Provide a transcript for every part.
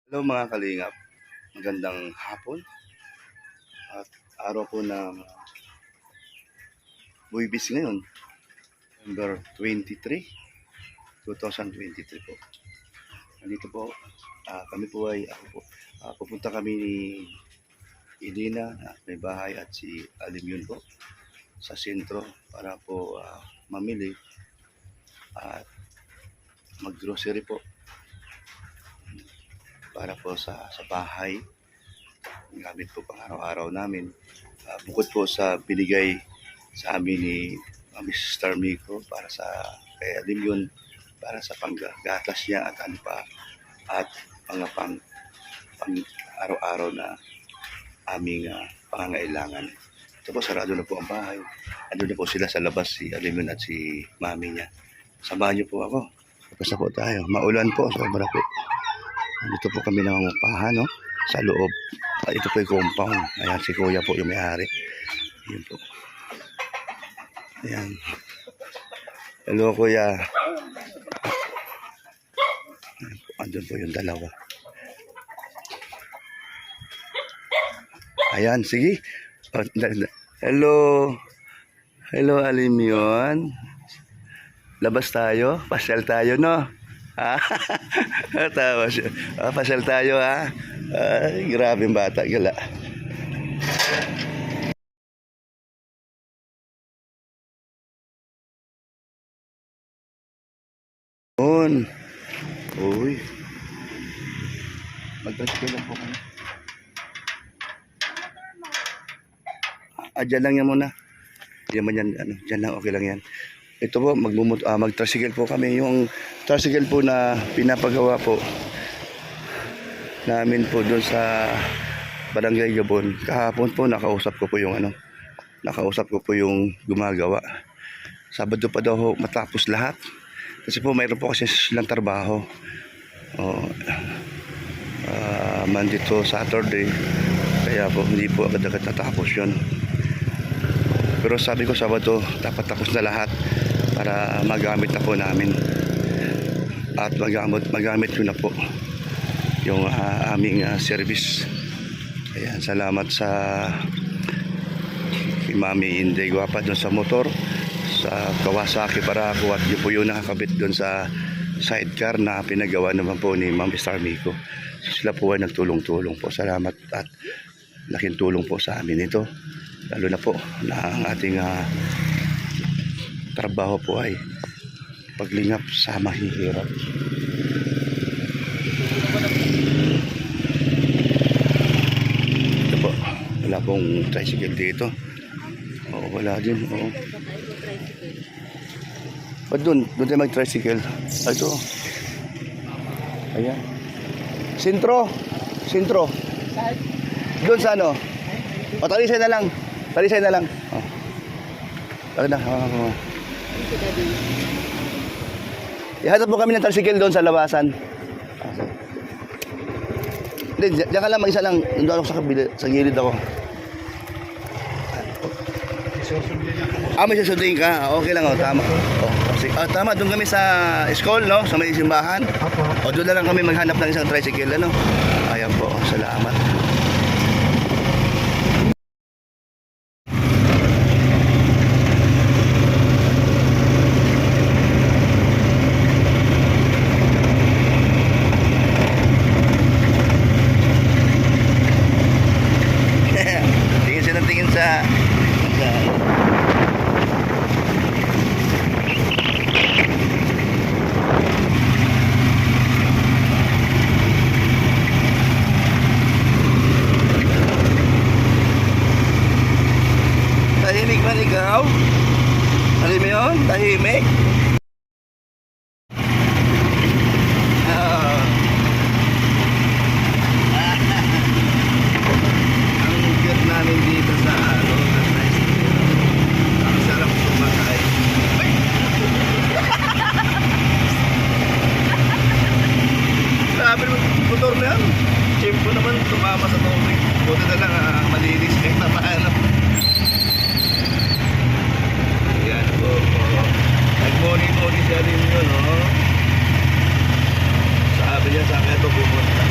Hello mga kalingap, magandang hapon at araw po ng Buwibis ngayon, November 23, 2023 po. Nandito po, kami po ay pupunta kami ni Idina at may bahay at si Alimyon po sa sentro para po mamili at mag-grocery po para po sa bahay. Gamit po pang araw-araw namin. Bukod po sa binigay sa amin ni Mr. Miko para sa kay Alimyon, para sa panggatas niya at ano pa, at mga pang araw-araw na aming pangangailangan. Ito po, sarado na po ang bahay. Ando na po sila sa labas, si Alimyon at si mami niya. Samahan niyo po ako. Tapos na po tayo. Maulan po, sobra po. Dito po kami nangungupahan, no? Sa loob. Ito po yung compound. Ayan, si Kuya po yung may-ari. Ayan po. Ayan. Hello, Kuya. Ayan po, andun po yung dalawa. Ayan, sige. Hello. Hello, Alimyon. Labas tayo. Pasyal tayo, no? Tawa siya. Pasyal tayo, ha? Ay, grabe yung bata. Gala. Uy. Mag-tricycle lang po kami. Dyan lang yan muna. Diyan man yan, dyan lang, okay lang yan. Ito po, mag-tricycle po kami. Yung tricycle po na pinapagawa po namin po doon sa Barangay Gabon. Kahapon po, nakausap ko po yung gumagawa. Sabado pa daw matapos lahat. Kasi po, mayroon po kasi silang trabaho. Monday to Saturday. Kaya po, hindi po agad-agad natapos yun. Pero sabi ko, Sabado, dapat tapos na lahat para magamit na po namin. At magamit ko na po yung aming service. Ayan, salamat sa Mami Inday Guapa doon sa motor, sa Kawasaki Barako, at yun po yung nakakabit doon sa sidecar na pinagawa naman po ni Ma'am Star Miko. Sila po ay nagtulong-tulong po. Salamat at laking tulong po sa amin ito. Lalo na po na ang ating trabaho po ay paglingap sa mahihirap. Ito po, wala pong tricycle dito. Oo, wala din. Oo. Ba't doon tayo mag-tricycle? Ito. Ayan. Sintro. Doon sa ano? O, talisay na lang. O. Talisay na. Ihatap mo kami ng tricycle doon sa labasan. Hindi, diyan ka lang, mag-isa lang. Doon ako sa gilid ako. May susundin ka. Okay lang, tama. Tama, doon kami sa school, no? Sa may simbahan. O, doon na lang kami maghanap ng isang tricycle, ano? Ayan po, salamat. Tingin sa tahimik man ikaw? Alam mo yun? Tahimik? Ang cute namin dito sa ang sarap sumakay. Grabe naman motor na yan. Chimpo naman tumama sa tubig. Buti na lang malinis kahit na paano. Yan po. Nag-money siya din yun, no? Sabi niya sa akin ito pumunta.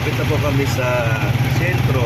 malapit na po kami sa sentro.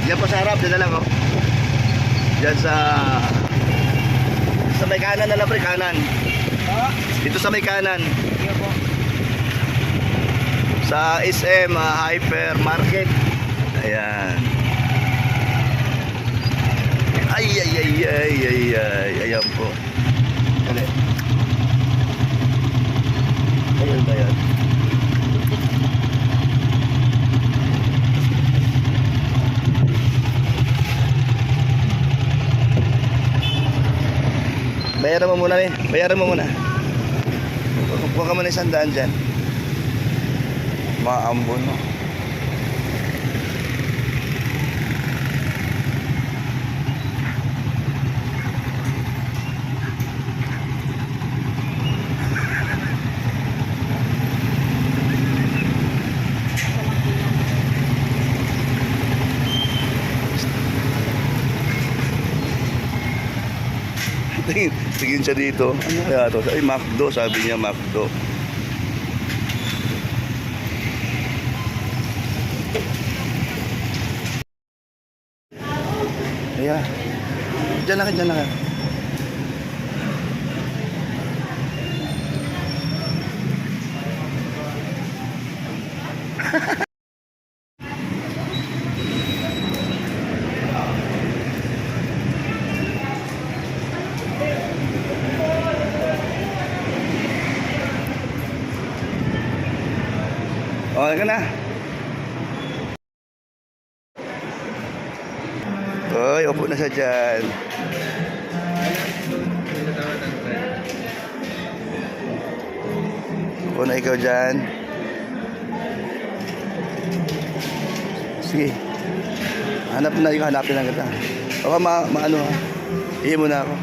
Diyan po sa harap, dyan na lang, oh. Diyan sa may kanan na lang, pre, kanan. Dito sa may kanan. Sa SM Hypermarket. Ayan. Ay. Ayan po. Dali. Ayan ba yan? Bayaran mo muna eh. Bayaran mo muna. Kuha ka muna 100 dyan. Maambon mo. Tingin siya dito. Ano kaya to? Ay, McDo. Sabi niya McDo. Ayan. Diyan lang ka, diyan lang ka. Okay ka na. Oy, upo na siya dyan. Upo na ikaw dyan. Sige. Hanap na yung hanapin lang kita. Baka maano ha. Iyan mo na ako.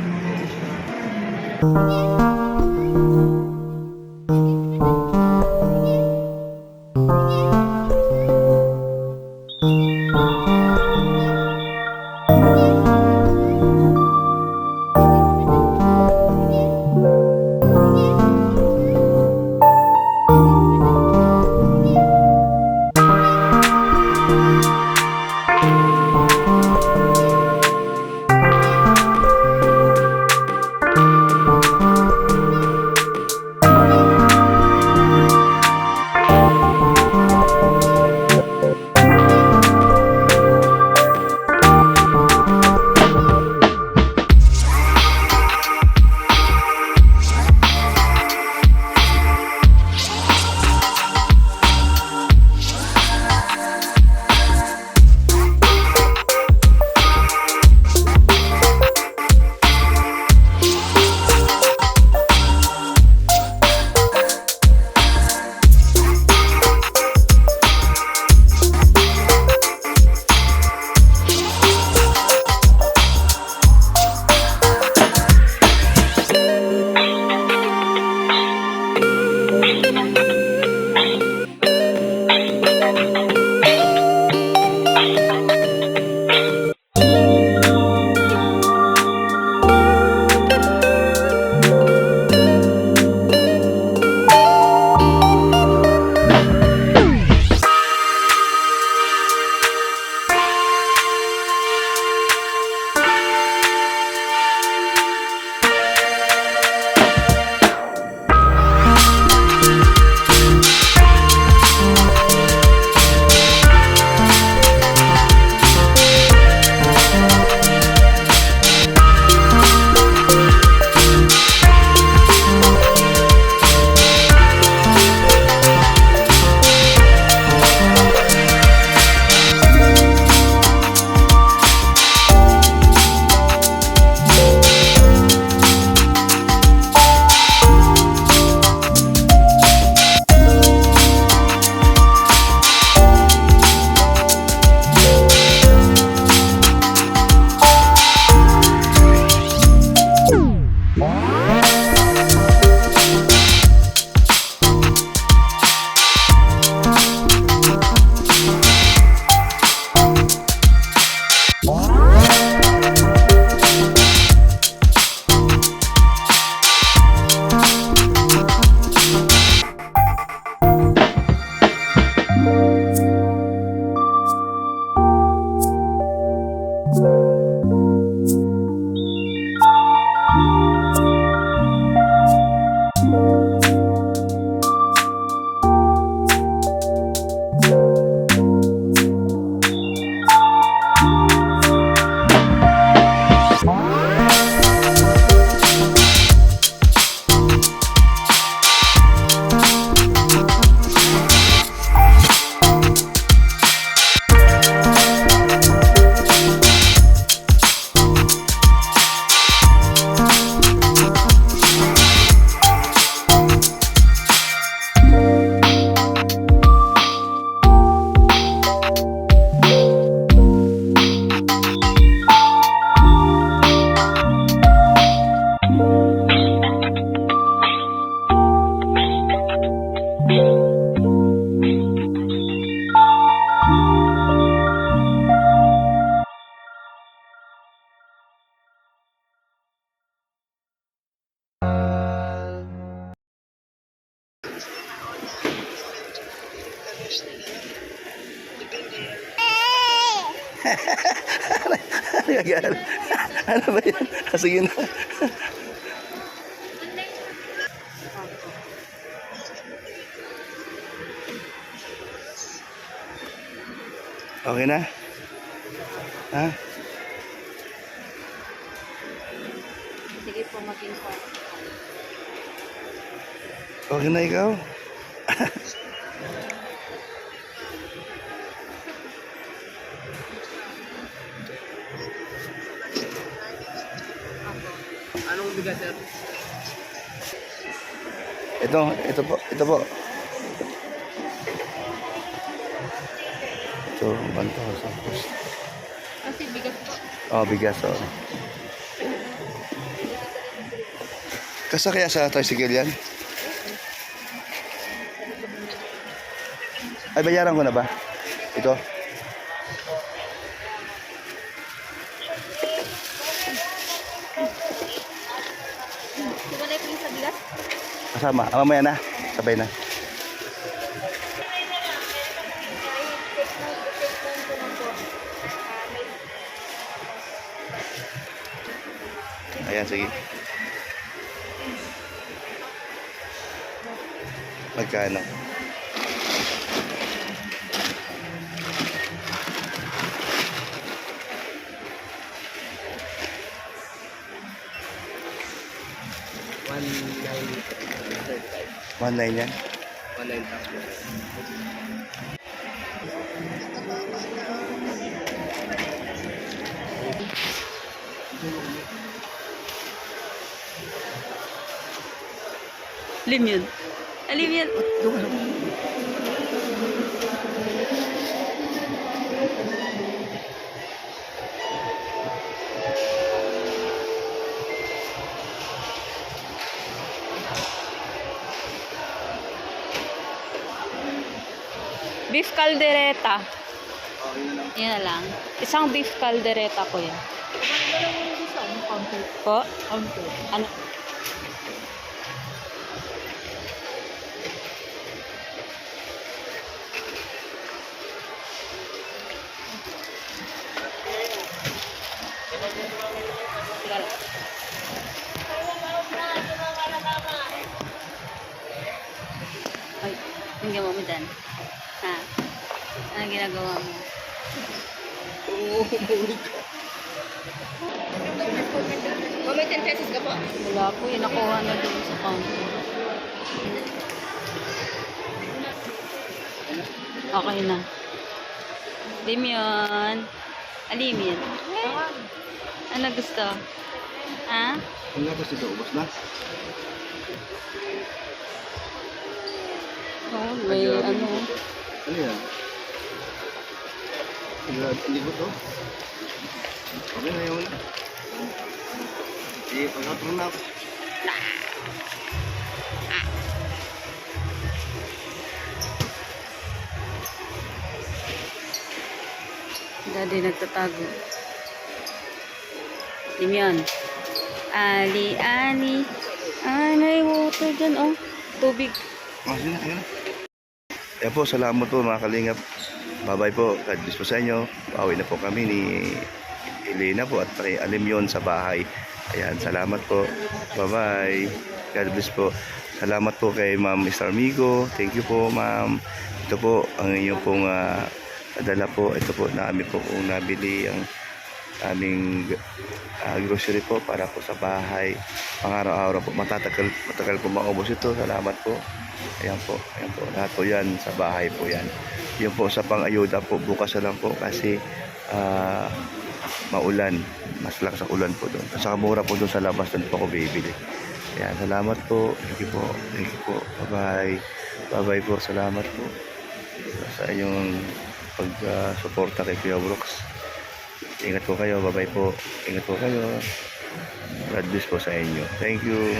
Nagagalit. Ano ba yan? Ah, sige na. Okay na? Ha? Sige po, maging po. Okay na ikaw? Anong bigas, sir? Ito po. Ito, banto. Kasi bigas po. Oh, bigas, oh. Kasa kaya sa tricycle yan? Ay, bayaran ko na ba? Ito? Siwalay po yung sa bigas. Kasama. Ah, mamaya na. Sabay na. Ayan, sige. Magkano? $1.9 yan? 1.9. Alim yun. Alim yun. Beef caldereta. Oh, yun na lang. Yan na lang. Isang beef caldereta ko yan. Po? Ano? Ay, hindi mo dyan. Ha? Ano ginagawa mo? May 10 pesos ka po. Wala po, yung nakuha na doon sa counter. Okay na. Dimion. Alimin. Ano gusto? Ha? Ano na gusto ito? Ubus na? Oh, may ano. Ano yan? Hindi ko to. Okay na yun. Sige, pagkatulong na ako. Daddy nagtatago. Dimion. Ali, ani. May water dyan, oh. Tubig. Oh, sige na. Kaya po, salamat po mga kalingap. Bye-bye po. God bless po sa inyo. Pauwi na po kami ni Elena po at kay Alimyon sa bahay. Ayan, salamat po. Bye-bye. God bless po. Salamat po kay Ma'am Mr. Amigo. Thank you po, Ma'am. Ito po ang inyong pong adala po. Ito po namin po kung nabili ang aming grocery po para po sa bahay. Pang-araw-araw po. Matagal po maubos ito. Salamat po. Ayan po. Lahat po yan sa bahay po yan. Yun po sa pang-ayuda po. Bukas na lang po kasi maulan. Mas lakas ang ulan po doon. Saka mura po doon sa labas. Doon po ako bibili. Ayan. Salamat po. Thank you po. Bye-bye. Bye-bye po. Salamat po sa inyong pag-suporta kay Kuya Brooks. Ingat po kayo. Bye-bye po. Ingat po kayo. God bless po sa inyo. Thank you.